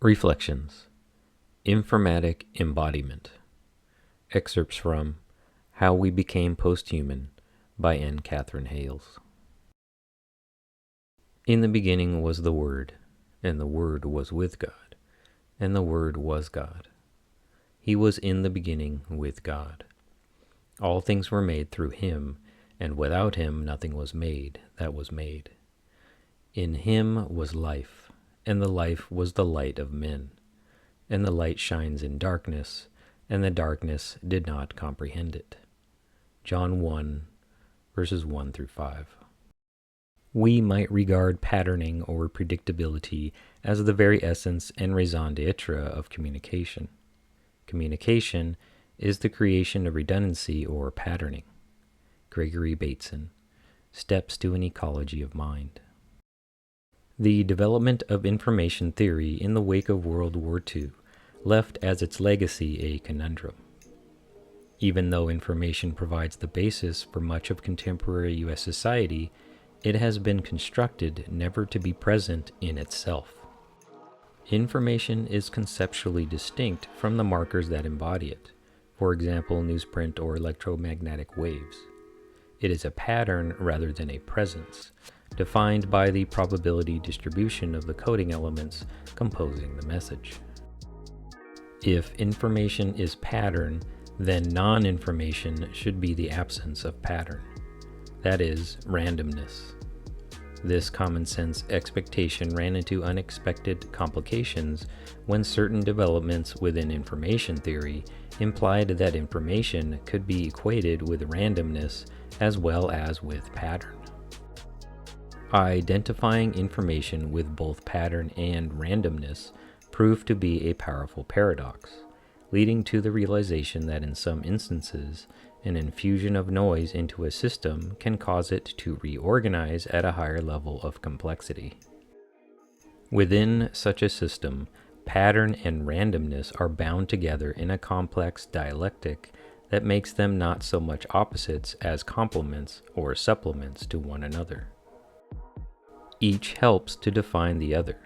Reflections. Informatic Embodiment. Excerpts from How We Became Posthuman by Katherine Hayles. In the beginning was the Word, and the Word was with God, and the Word was God. He was in the beginning with God. All things were made through him, and without him nothing was made that was made. In him was life, and the life was the light of men. And the light shines in darkness, and the darkness did not comprehend it. John 1, verses 1 through 5. We might regard patterning or predictability as the very essence and raison d'etre of communication. Communication is the creation of redundancy or patterning. Gregory Bateson, Steps to an Ecology of Mind. The development of information theory in the wake of World War II left as its legacy a conundrum. Even though information provides the basis for much of contemporary U.S. society, it has been constructed never to be present in itself. Information is conceptually distinct from the markers that embody it, for example, newsprint or electromagnetic waves. It is a pattern rather than a presence, defined by the probability distribution of the coding elements composing the message. If information is pattern, then non-information should be the absence of pattern. That is, randomness. This common-sense expectation ran into unexpected complications when certain developments within information theory implied that information could be equated with randomness as well as with pattern. Identifying information with both pattern and randomness proved to be a powerful paradox, leading to the realization that in some instances, an infusion of noise into a system can cause it to reorganize at a higher level of complexity. Within such a system, pattern and randomness are bound together in a complex dialectic that makes them not so much opposites as complements or supplements to one another. Each helps to define the other.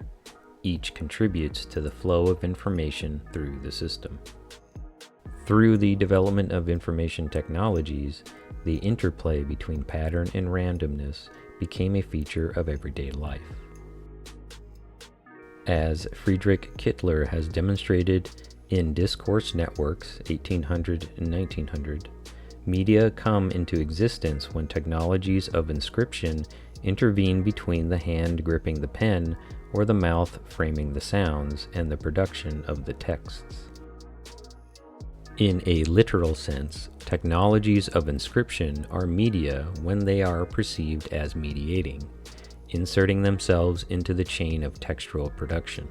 Each contributes to the flow of information through the system. Through the development of information technologies, the interplay between pattern and randomness became a feature of everyday life. As Friedrich Kittler has demonstrated in Discourse Networks 1800 and 1900, media come into existence when technologies of inscription intervene between the hand gripping the pen or the mouth framing the sounds and the production of the texts. In a literal sense, technologies of inscription are media when they are perceived as mediating, inserting themselves into the chain of textual production.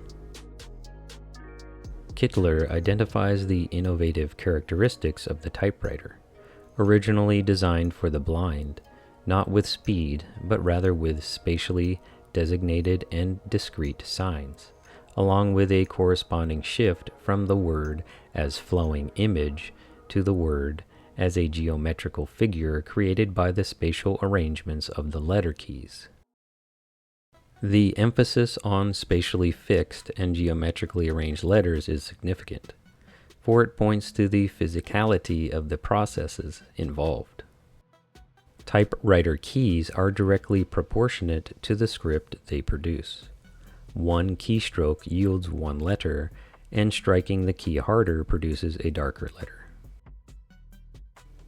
Kittler identifies the innovative characteristics of the typewriter, originally designed for the blind, not with speed, but rather with spatially designated and discrete signs, along with a corresponding shift from the word as flowing image to the word as a geometrical figure created by the spatial arrangements of the letter keys. The emphasis on spatially fixed and geometrically arranged letters is significant, for it points to the physicality of the processes involved. Typewriter keys are directly proportionate to the script they produce. One keystroke yields one letter, and striking the key harder produces a darker letter.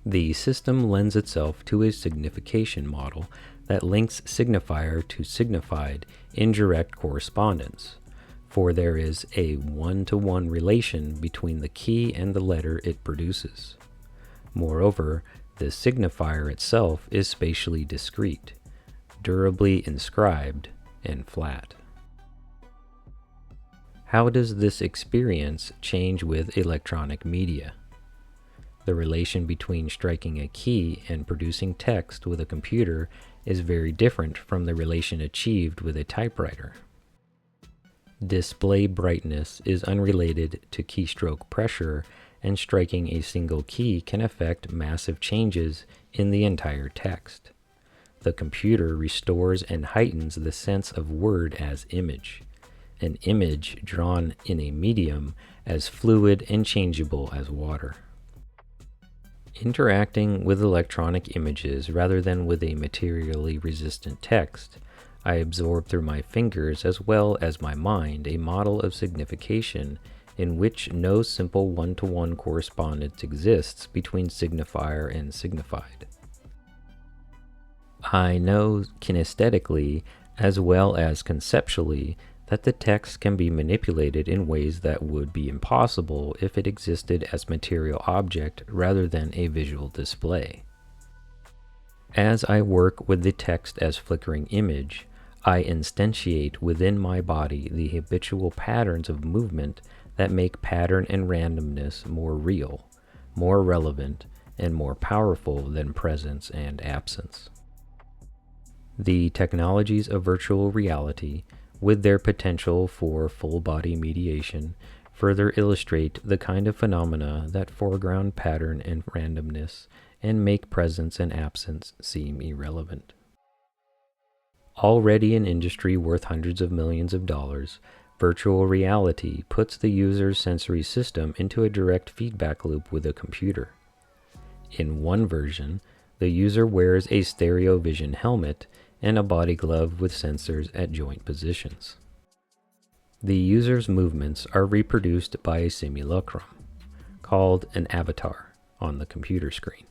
The system lends itself to a signification model that links signifier to signified in direct correspondence, for there is a one-to-one relation between the key and the letter it produces. Moreover, the signifier itself is spatially discrete, durably inscribed, and flat. How does this experience change with electronic media? The relation between striking a key and producing text with a computer is very different from the relation achieved with a typewriter. Display brightness is unrelated to keystroke pressure, and striking a single key can affect massive changes in the entire text. The computer restores and heightens the sense of word as image. an image drawn in a medium as fluid and changeable as water. Interacting with electronic images rather than with a materially resistant text, I absorb through my fingers as well as my mind a model of signification in which no simple one-to-one correspondence exists between signifier and signified. I know kinesthetically as well as conceptually that the text can be manipulated in ways that would be impossible if it existed as material object rather than a visual display. As I work with the text as flickering image, I instantiate within my body the habitual patterns of movement that make pattern and randomness more real, more relevant, and more powerful than presence and absence. The technologies of virtual reality, with their potential for full-body mediation, further illustrate the kind of phenomena that foreground pattern and randomness and make presence and absence seem irrelevant. Already an industry worth hundreds of millions of dollars, virtual reality puts the user's sensory system into a direct feedback loop with a computer. In one version, the user wears a stereo vision helmet and a body glove with sensors at joint positions. The user's movements are reproduced by a simulacrum, called an avatar, on the computer screen.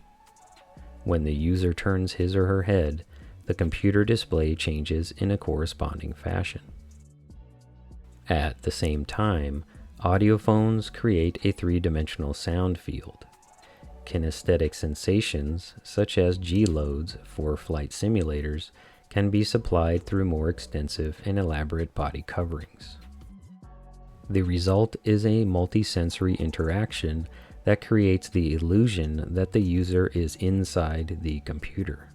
When the user turns his or her head, the computer display changes in a corresponding fashion. At the same time, audiophones create a three-dimensional sound field. Kinesthetic sensations, such as G-loads for flight simulators, can be supplied through more extensive and elaborate body coverings. The result is a multisensory interaction that creates the illusion that the user is inside the computer.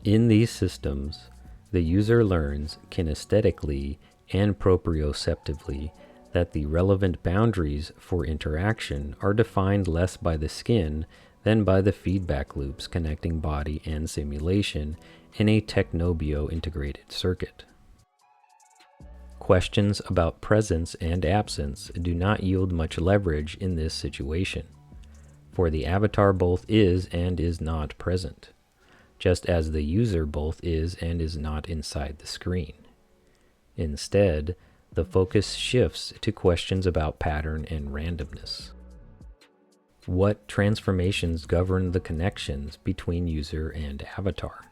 In these systems, the user learns kinesthetically and proprioceptively that the relevant boundaries for interaction are defined less by the skin than by the feedback loops connecting body and simulation in a technobio integrated circuit. Questions about presence and absence do not yield much leverage in this situation, for the avatar both is and is not present, just as the user both is and is not inside the screen. Instead, the focus shifts to questions about pattern and randomness. What transformations govern the connections between user and avatar?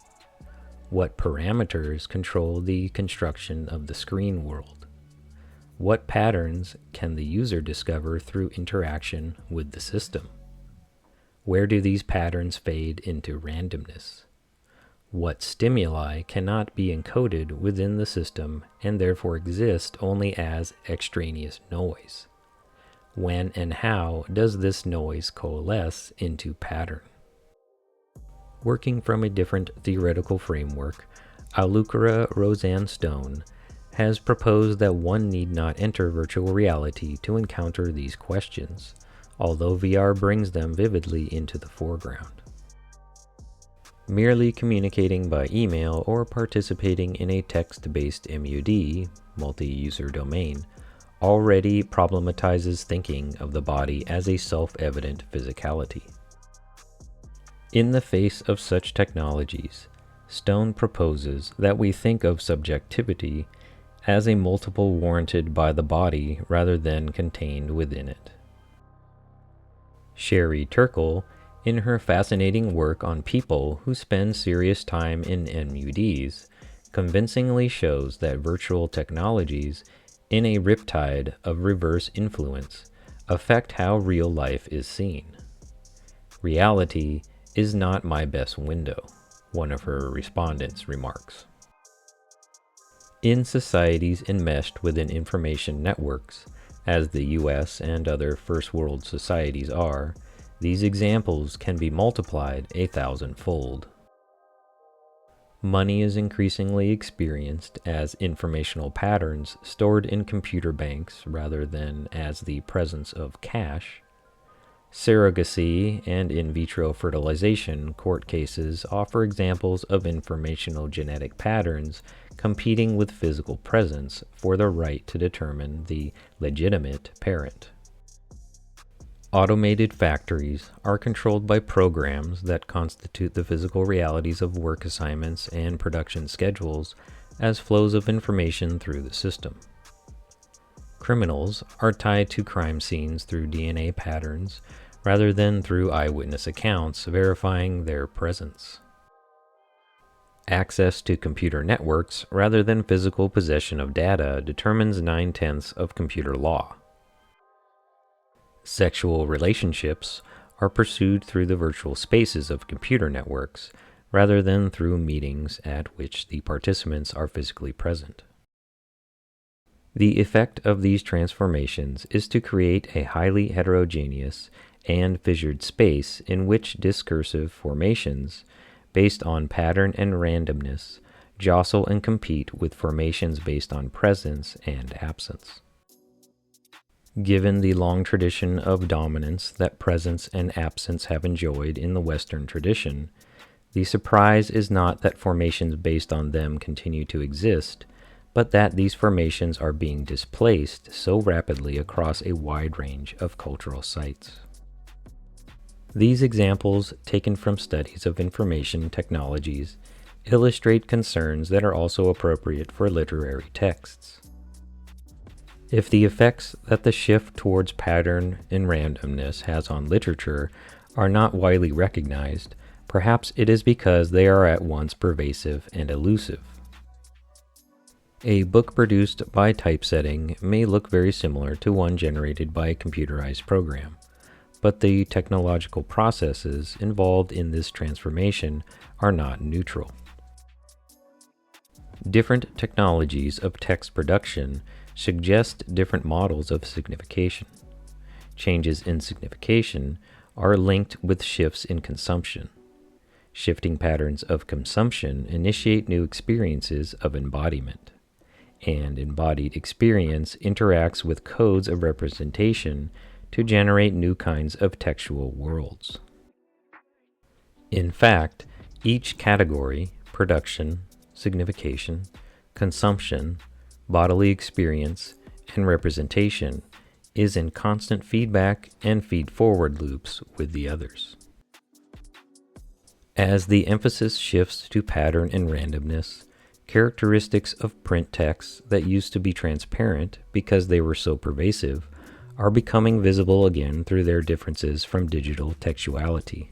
What parameters control the construction of the screen world? What patterns can the user discover through interaction with the system? Where do these patterns fade into randomness? What stimuli cannot be encoded within the system and therefore exist only as extraneous noise? When and how does this noise coalesce into pattern? Working from a different theoretical framework, Alucara Roseanne Stone has proposed that one need not enter virtual reality to encounter these questions, although VR brings them vividly into the foreground. Merely communicating by email or participating in a text-based MUD, multi-user domain, already problematizes thinking of the body as a self-evident physicality. In the face of such technologies, Stone proposes that we think of subjectivity as a multiple warranted by the body rather than contained within it. Sherry Turkle, in her fascinating work on people who spend serious time in MUDs, convincingly shows that virtual technologies, in a riptide of reverse influence, affect how real life is seen. Reality is not my best window, one of her respondents remarks. In societies enmeshed within information networks, as the US and other first world societies are, these examples can be multiplied 1,000-fold. Money is increasingly experienced as informational patterns stored in computer banks rather than as the presence of cash. Surrogacy and in vitro fertilization court cases offer examples of informational genetic patterns competing with physical presence for the right to determine the legitimate parent. Automated factories are controlled by programs that constitute the physical realities of work assignments and production schedules as flows of information through the system. Criminals are tied to crime scenes through DNA patterns rather than through eyewitness accounts verifying their presence. Access to computer networks rather than physical possession of data determines 9/10 of computer law. Sexual relationships are pursued through the virtual spaces of computer networks rather than through meetings at which the participants are physically present. The effect of these transformations is to create a highly heterogeneous and fissured space in which discursive formations, based on pattern and randomness, jostle and compete with formations based on presence and absence. Given the long tradition of dominance that presence and absence have enjoyed in the Western tradition, the surprise is not that formations based on them continue to exist, but that these formations are being displaced so rapidly across a wide range of cultural sites. These examples, taken from studies of information technologies, illustrate concerns that are also appropriate for literary texts. If the effects that the shift towards pattern and randomness has on literature are not widely recognized, perhaps it is because they are at once pervasive and elusive. A book produced by typesetting may look very similar to one generated by a computerized program, but the technological processes involved in this transformation are not neutral. Different technologies of text production suggest different models of signification. Changes in signification are linked with shifts in consumption. Shifting patterns of consumption initiate new experiences of embodiment, and embodied experience interacts with codes of representation to generate new kinds of textual worlds. In fact, each category, production, signification, consumption, bodily experience, and representation, is in constant feedback and feed-forward loops with the others. As the emphasis shifts to pattern and randomness, characteristics of print texts that used to be transparent because they were so pervasive are becoming visible again through their differences from digital textuality.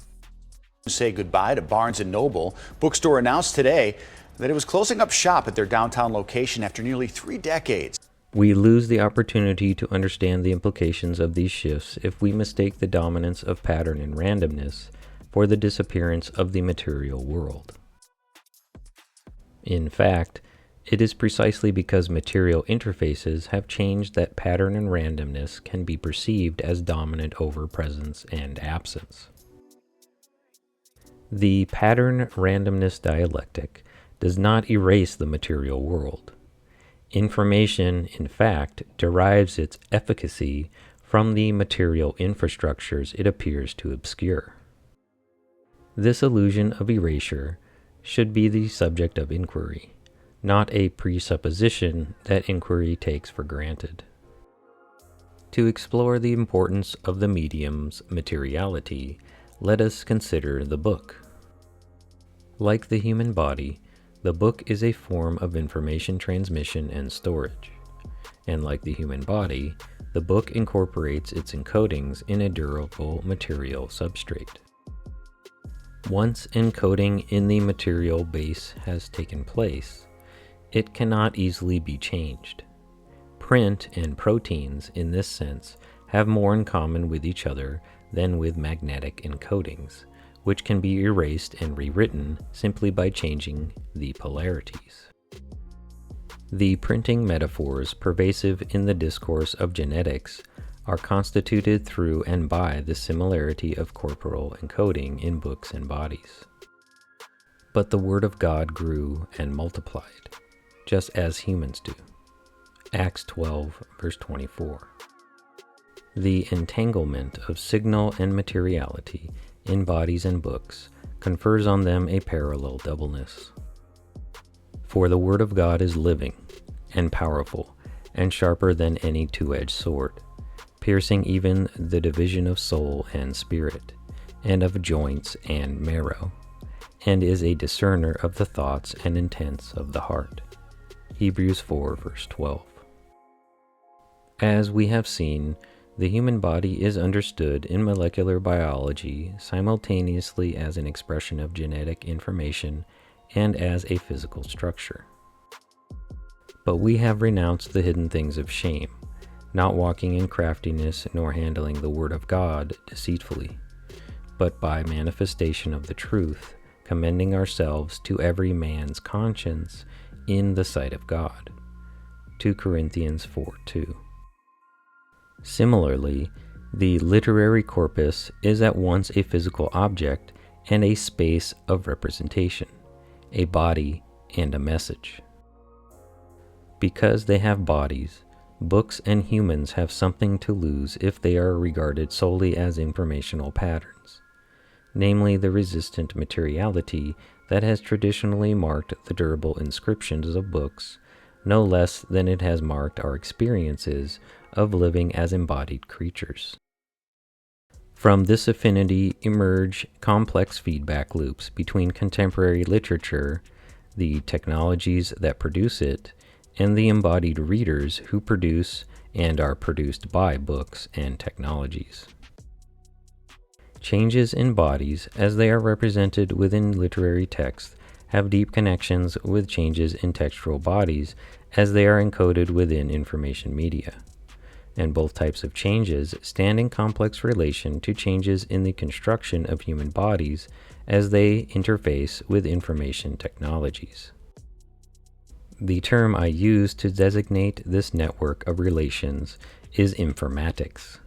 Say goodbye to Barnes & Noble. Bookstore announced today that it was closing up shop at their downtown location after nearly 3 decades. We lose the opportunity to understand the implications of these shifts if we mistake the dominance of pattern and randomness for the disappearance of the material world. In fact, it is precisely because material interfaces have changed that pattern and randomness can be perceived as dominant over presence and absence. The pattern-randomness dialectic does not erase the material world. Information, in fact, derives its efficacy from the material infrastructures it appears to obscure. This illusion of erasure should be the subject of inquiry, not a presupposition that inquiry takes for granted. To explore the importance of the medium's materiality, let us consider the book. Like the human body, the book is a form of information transmission and storage. And like the human body, the book incorporates its encodings in a durable material substrate. Once encoding in the material base has taken place, it cannot easily be changed. Print and proteins, in this sense, have more in common with each other than with magnetic encodings, which can be erased and rewritten simply by changing the polarities. The printing metaphors pervasive in the discourse of genetics are constituted through and by the similarity of corporal encoding in books and bodies. But the Word of God grew and multiplied, just as humans do. Acts 12, verse 24. The entanglement of signal and materiality in bodies and books confers on them a parallel doubleness. For the Word of God is living and powerful and sharper than any two-edged sword, piercing even the division of soul and spirit, and of joints and marrow, and is a discerner of the thoughts and intents of the heart. Hebrews 4, verse 12. As we have seen, the human body is understood in molecular biology simultaneously as an expression of genetic information and as a physical structure. But we have renounced the hidden things of shame, not walking in craftiness nor handling the word of God deceitfully, but by manifestation of the truth, commending ourselves to every man's conscience in the sight of God. 2 Corinthians 4:2. Similarly, the literary corpus is at once a physical object and a space of representation, a body and a message. Because they have bodies, books and humans have something to lose if they are regarded solely as informational patterns, namely the resistant materiality that has traditionally marked the durable inscriptions of books, no less than it has marked our experiences of living as embodied creatures. From this affinity emerge complex feedback loops between contemporary literature, the technologies that produce it, and the embodied readers who produce and are produced by books and technologies. Changes in bodies, as they are represented within literary text, have deep connections with changes in textual bodies as they are encoded within information media. And both types of changes stand in complex relation to changes in the construction of human bodies as they interface with information technologies. The term I use to designate this network of relations is informatics.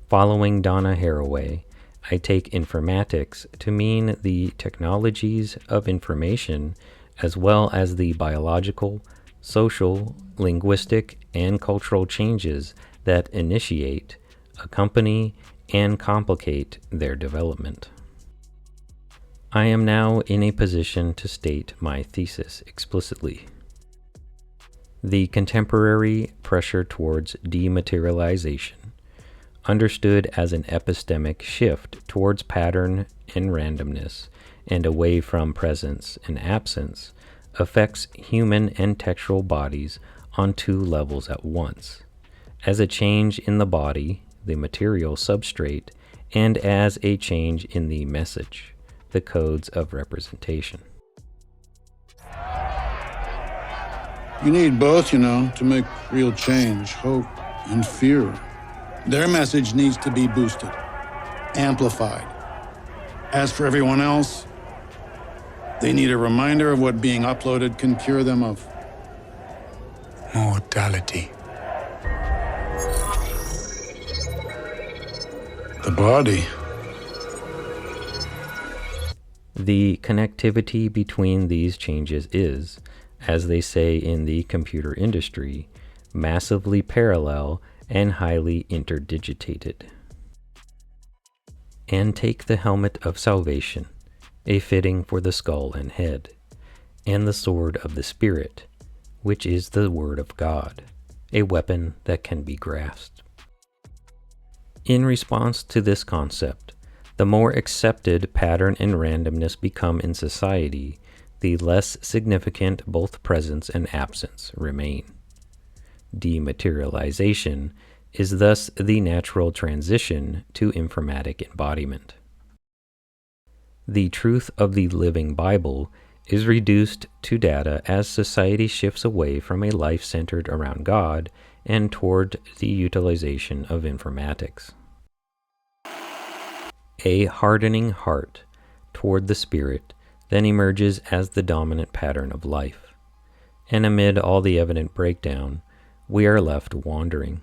Following Donna Haraway, I take informatics to mean the technologies of information as well as the biological, social, linguistic, and cultural changes that initiate, accompany, and complicate their development. I am now in a position to state my thesis explicitly. The contemporary pressure towards dematerialization, understood as an epistemic shift towards pattern and randomness and away from presence and absence, affects human and textual bodies on two levels at once, as a change in the body, the material substrate, and as a change in the message, the codes of representation. You need both, to make real change, hope and fear. Their message needs to be boosted, amplified. As for everyone else, they need a reminder of what being uploaded can cure them of. Mortality. The body. The connectivity between these changes is, as they say in the computer industry, massively parallel and highly interdigitated. And take the helmet of salvation, a fitting for the skull and head, and the sword of the Spirit, which is the Word of God, a weapon that can be grasped. In response to this concept, the more accepted pattern and randomness become in society, the less significant both presence and absence remain. Dematerialization is thus the natural transition to informatic embodiment. The truth of the living Bible is reduced to data as society shifts away from a life centered around God and toward the utilization of informatics. A hardening heart toward the Spirit then emerges as the dominant pattern of life, and amid all the evident breakdown, we are left wandering,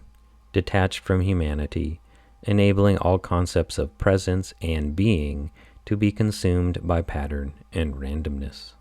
detached from humanity, enabling all concepts of presence and being to be consumed by pattern and randomness.